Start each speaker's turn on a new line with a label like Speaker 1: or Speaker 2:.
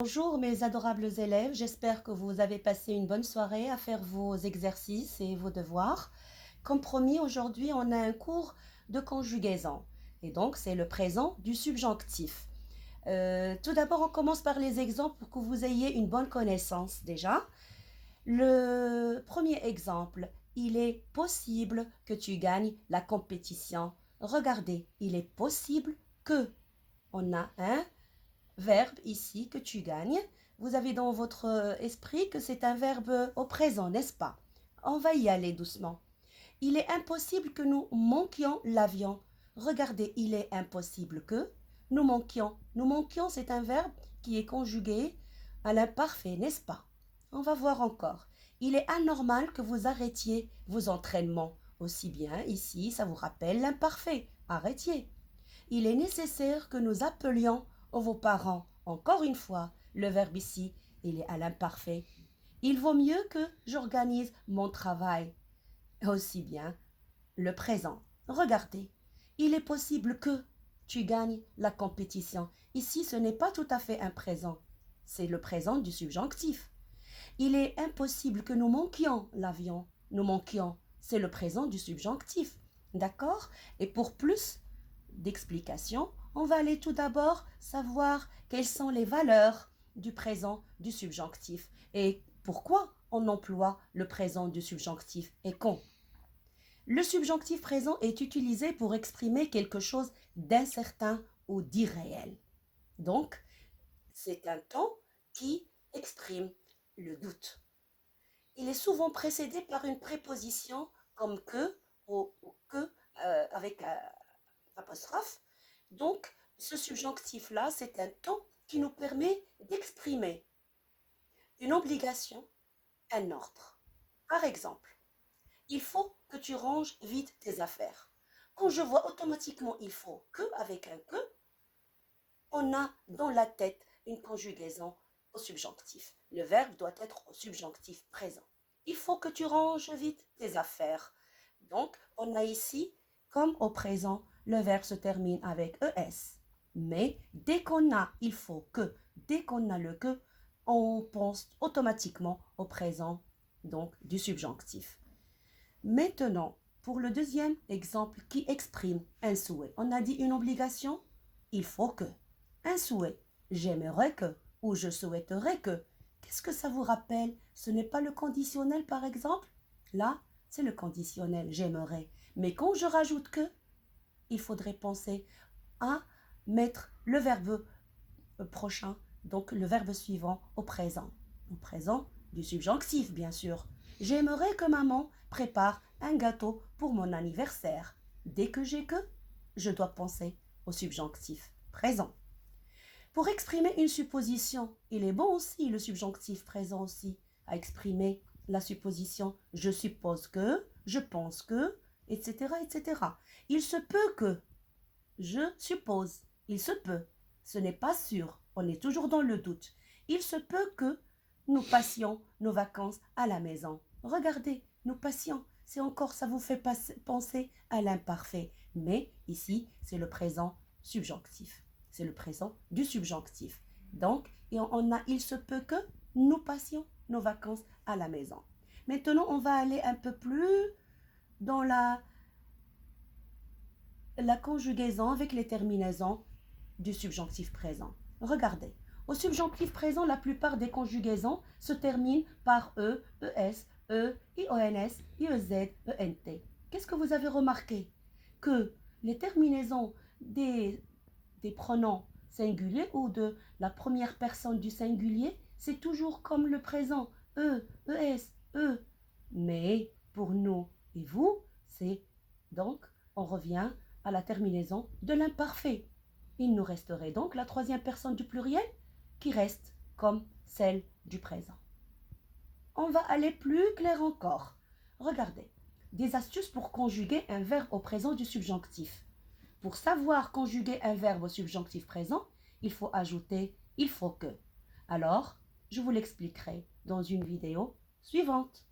Speaker 1: Bonjour mes adorables élèves, j'espère que vous avez passé une bonne soirée à faire vos exercices et vos devoirs. Comme promis, aujourd'hui on a un cours de conjugaison et donc c'est le présent du subjonctif. Tout d'abord on commence par les exemples pour que vous ayez une bonne connaissance déjà. Le premier exemple, il est possible que tu gagnes la compétition. Regardez, il est possible que. On a un verbe ici que tu gagnes. Vous avez dans votre esprit que c'est un verbe au présent, n'est-ce pas? On va y aller doucement. Il est impossible que nous manquions l'avion. Regardez, il est impossible que nous manquions. Nous manquions, c'est un verbe qui est conjugué à l'imparfait, n'est-ce pas? On va voir encore. Il est anormal que vous arrêtiez vos entraînements. Aussi bien ici, ça vous rappelle l'imparfait. Arrêtiez. Il est nécessaire que nous appelions vos parents. Encore une fois, le verbe ici, il est à l'imparfait. Il vaut mieux que j'organise mon travail. Aussi bien le présent. Regardez, il est possible que tu gagnes la compétition. Ici, ce n'est pas tout à fait un présent. C'est le présent du subjonctif. Il est impossible que nous manquions l'avion. Nous manquions. C'est le présent du subjonctif. D'accord? Et pour plus d'explications, on va aller tout d'abord savoir quelles sont les valeurs du présent du subjonctif et pourquoi on emploie le présent du subjonctif et quand. Le subjonctif présent est utilisé pour exprimer quelque chose d'incertain ou d'irréel. Donc, c'est un temps qui exprime le doute. Il est souvent précédé par une préposition comme que ou que avec apostrophe. Donc, ce subjonctif-là, c'est un temps qui nous permet d'exprimer une obligation, un ordre. Par exemple, il faut que tu ranges vite tes affaires. Quand je vois automatiquement il faut que avec un que, on a dans la tête une conjugaison au subjonctif. Le verbe doit être au subjonctif présent. Il faut que tu ranges vite tes affaires. Donc, on a ici, comme au présent, le verbe se termine avec ES. Mais dès qu'on a il faut que, dès qu'on a le que, on pense automatiquement au présent, donc du subjonctif. Maintenant, pour le deuxième exemple qui exprime un souhait, on a dit une obligation, il faut que. Un souhait, j'aimerais que ou je souhaiterais que. Qu'est-ce que ça vous rappelle? Ce n'est pas le conditionnel par exemple? Là, c'est le conditionnel, j'aimerais. Mais quand je rajoute que, il faudrait penser à mettre le verbe prochain, donc le verbe suivant au présent du subjonctif bien sûr. J'aimerais que maman prépare un gâteau pour mon anniversaire. Dès que j'ai que, je dois penser au subjonctif présent. Pour exprimer une supposition, il est bon aussi le subjonctif présent aussi à exprimer la supposition. Je suppose que, je pense que, etc., etc. Il se peut que, je suppose, il se peut. Ce n'est pas sûr, on est toujours dans le doute. Il se peut que nous passions nos vacances à la maison. Regardez, nous passions. C'est encore, ça vous fait penser à l'imparfait. Mais ici, c'est le présent subjonctif. C'est le présent du subjonctif. Donc, on a il se peut que nous passions nos vacances à la maison. Maintenant, on va aller un peu plus dans la conjugaison avec les terminaisons du subjonctif présent. Regardez, au subjonctif présent, la plupart des conjugaisons se terminent par E, ES, E, IONS, IEZ, ENT. Qu'est-ce que vous avez remarqué? Que les terminaisons des pronoms singuliers ou de la première personne du singulier, c'est toujours comme le présent, E, ES, E. Mais pour nous et vous, c'est donc, on revient à la terminaison de l'imparfait. Il nous resterait donc la troisième personne du pluriel qui reste comme celle du présent. On va aller plus clair encore. Regardez, des astuces pour conjuguer un verbe au présent du subjonctif. Pour savoir conjuguer un verbe au subjonctif présent, il faut ajouter il faut que. Alors, je vous l'expliquerai dans une vidéo suivante.